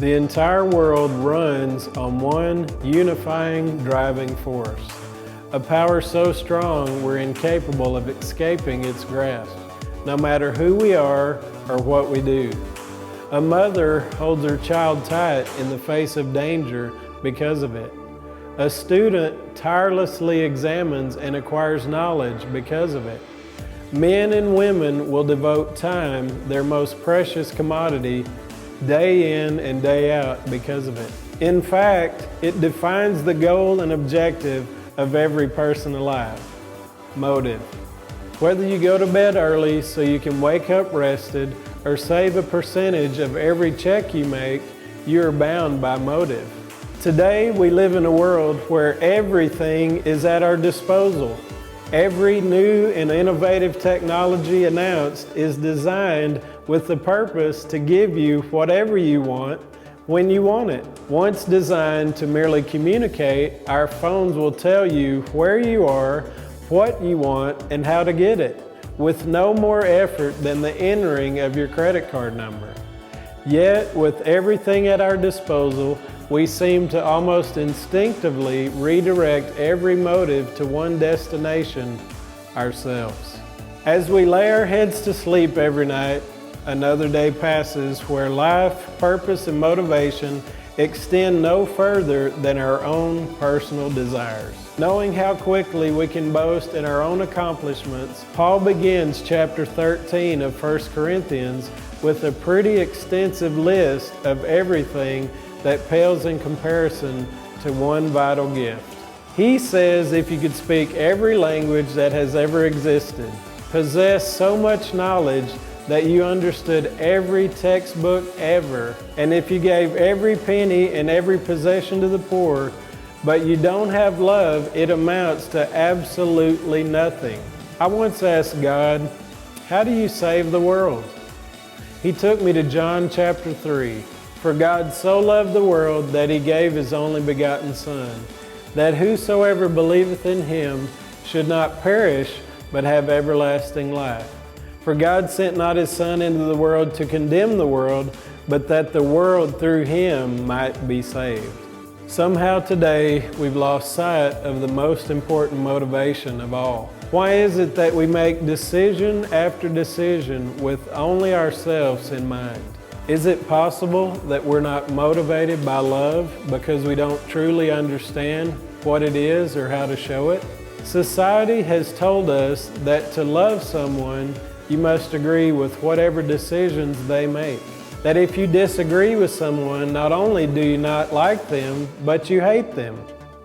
The entire world runs on one unifying driving force, a power so strong we're incapable of escaping its grasp, no matter who we are or what we do. A mother holds her child tight in the face of danger because of it. A student tirelessly examines and acquires knowledge because of it. Men and women will devote time, their most precious commodity, day in and day out because of it. In fact, it defines the goal and objective of every person alive. Motive. Whether you go to bed early so you can wake up rested or save a percentage of every check you make, you are bound by motive. Today, we live in a world where everything is at our disposal. Every new and innovative technology announced is designed with the purpose to give you whatever you want when you want it. Once designed to merely communicate, our phones will tell you where you are, what you want, and how to get it, with no more effort than the entering of your credit card number. Yet, with everything at our disposal, we seem to almost instinctively redirect every motive to one destination: ourselves. As we lay our heads to sleep every night, another day passes where life, purpose, and motivation extend no further than our own personal desires. Knowing how quickly we can boast in our own accomplishments, Paul begins chapter 13 of 1 Corinthians with a pretty extensive list of everything that pales in comparison to one vital gift. He says if you could speak every language that has ever existed, possess so much knowledge that you understood every textbook ever, and if you gave every penny and every possession to the poor, but you don't have love, it amounts to absolutely nothing. I once asked God, how do you save the world? He took me to John chapter 3. For God so loved the world that He gave His only begotten Son, that whosoever believeth in Him should not perish, but have everlasting life. For God sent not His Son into the world to condemn the world, but that the world through Him might be saved. Somehow today we've lost sight of the most important motivation of all. Why is it that we make decision after decision with only ourselves in mind? Is it possible that we're not motivated by love because we don't truly understand what it is or how to show it? Society has told us that to love someone, you must agree with whatever decisions they make. That if you disagree with someone, not only do you not like them, but you hate them.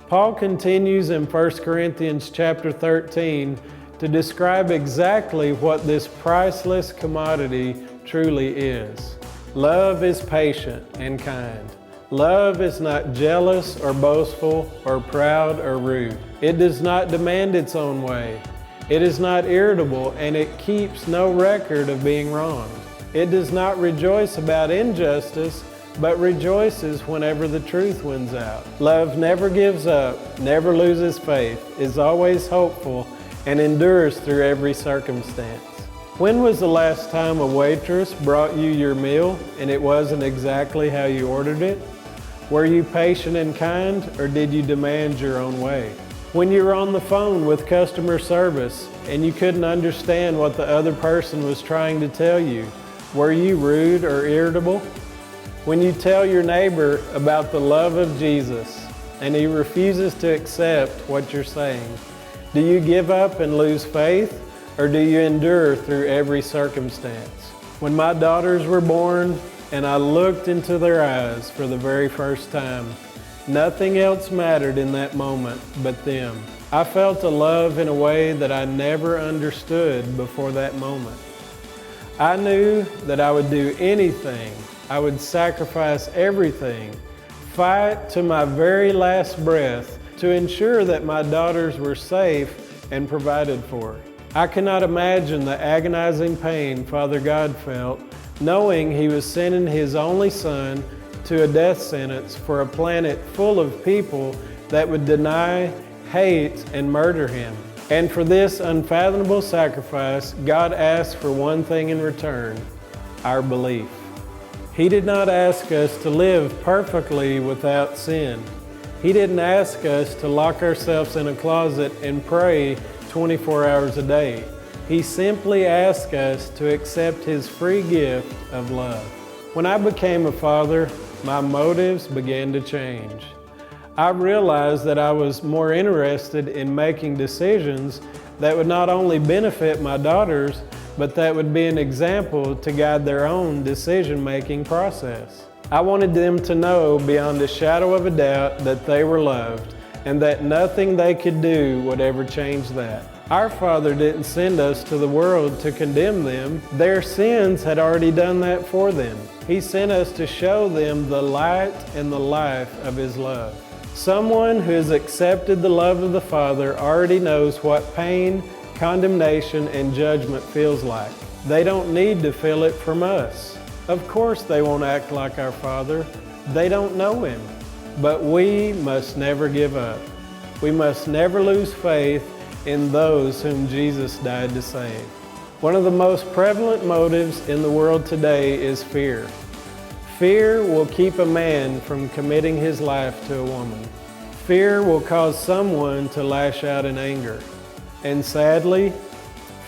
Paul continues in 1 Corinthians chapter 13 to describe exactly what this priceless commodity truly is. Love is patient and kind. Love is not jealous or boastful or proud or rude. It does not demand its own way. It is not irritable, and it keeps no record of being wronged. It does not rejoice about injustice, but rejoices whenever the truth wins out. Love never gives up, never loses faith, is always hopeful, and endures through every circumstance. When was the last time a waitress brought you your meal and it wasn't exactly how you ordered it? Were you patient and kind, or did you demand your own way? When you were on the phone with customer service and you couldn't understand what the other person was trying to tell you, were you rude or irritable? When you tell your neighbor about the love of Jesus and he refuses to accept what you're saying, do you give up and lose faith, or do you endure through every circumstance? When my daughters were born and I looked into their eyes for the very first time, nothing else mattered in that moment but them. I felt a love in a way that I never understood before that moment. I knew that I would do anything. I would sacrifice everything, fight to my very last breath to ensure that my daughters were safe and provided for. I cannot imagine the agonizing pain Father God felt, knowing He was sending His only Son to a death sentence for a planet full of people that would deny, hate, and murder Him. And for this unfathomable sacrifice, God asked for one thing in return: our belief. He did not ask us to live perfectly without sin. He didn't ask us to lock ourselves in a closet and pray 24 hours a day. He simply asked us to accept His free gift of love. When I became a father, my motives began to change. I realized that I was more interested in making decisions that would not only benefit my daughters, but that would be an example to guide their own decision-making process. I wanted them to know beyond a shadow of a doubt that they were loved and that nothing they could do would ever change that. Our Father didn't send us to the world to condemn them. Their sins had already done that for them. He sent us to show them the light and the life of His love. Someone who has accepted the love of the Father already knows what pain, condemnation, and judgment feels like. They don't need to feel it from us. Of course they won't act like our Father. They don't know Him. But we must never give up. We must never lose faith in those whom Jesus died to save. One of the most prevalent motives in the world today is fear. Fear will keep a man from committing his life to a woman. Fear will cause someone to lash out in anger. And sadly,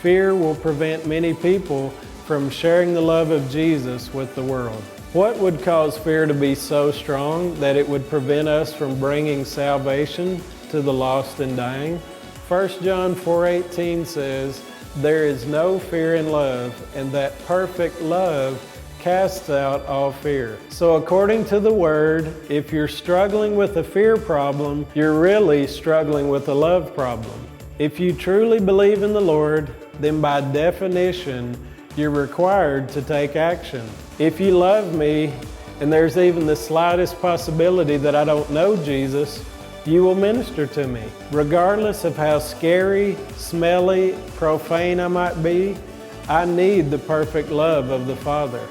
fear will prevent many people from sharing the love of Jesus with the world. What would cause fear to be so strong that it would prevent us from bringing salvation to the lost and dying? 1 John 4:18 says, "There is no fear in love, and that perfect love casts out all fear." So according to the Word, if you're struggling with a fear problem, you're really struggling with a love problem. If you truly believe in the Lord, then by definition, you're required to take action. If you love me, and there's even the slightest possibility that I don't know Jesus, you will minister to me. Regardless of how scary, smelly, profane I might be, I need the perfect love of the Father.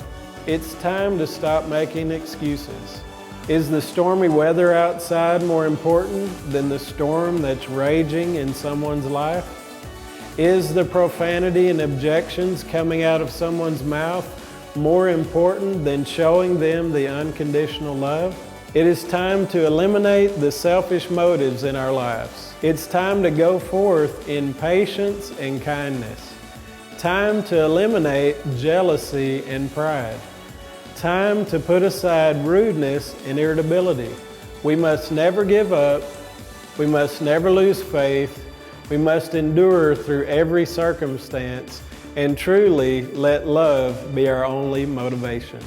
It's time to stop making excuses. Is the stormy weather outside more important than the storm that's raging in someone's life? Is the profanity and objections coming out of someone's mouth more important than showing them the unconditional love? It is time to eliminate the selfish motives in our lives. It's time to go forth in patience and kindness. Time to eliminate jealousy and pride. Time to put aside rudeness and irritability. We must never give up. We must never lose faith. We must endure through every circumstance and truly let love be our only motivation.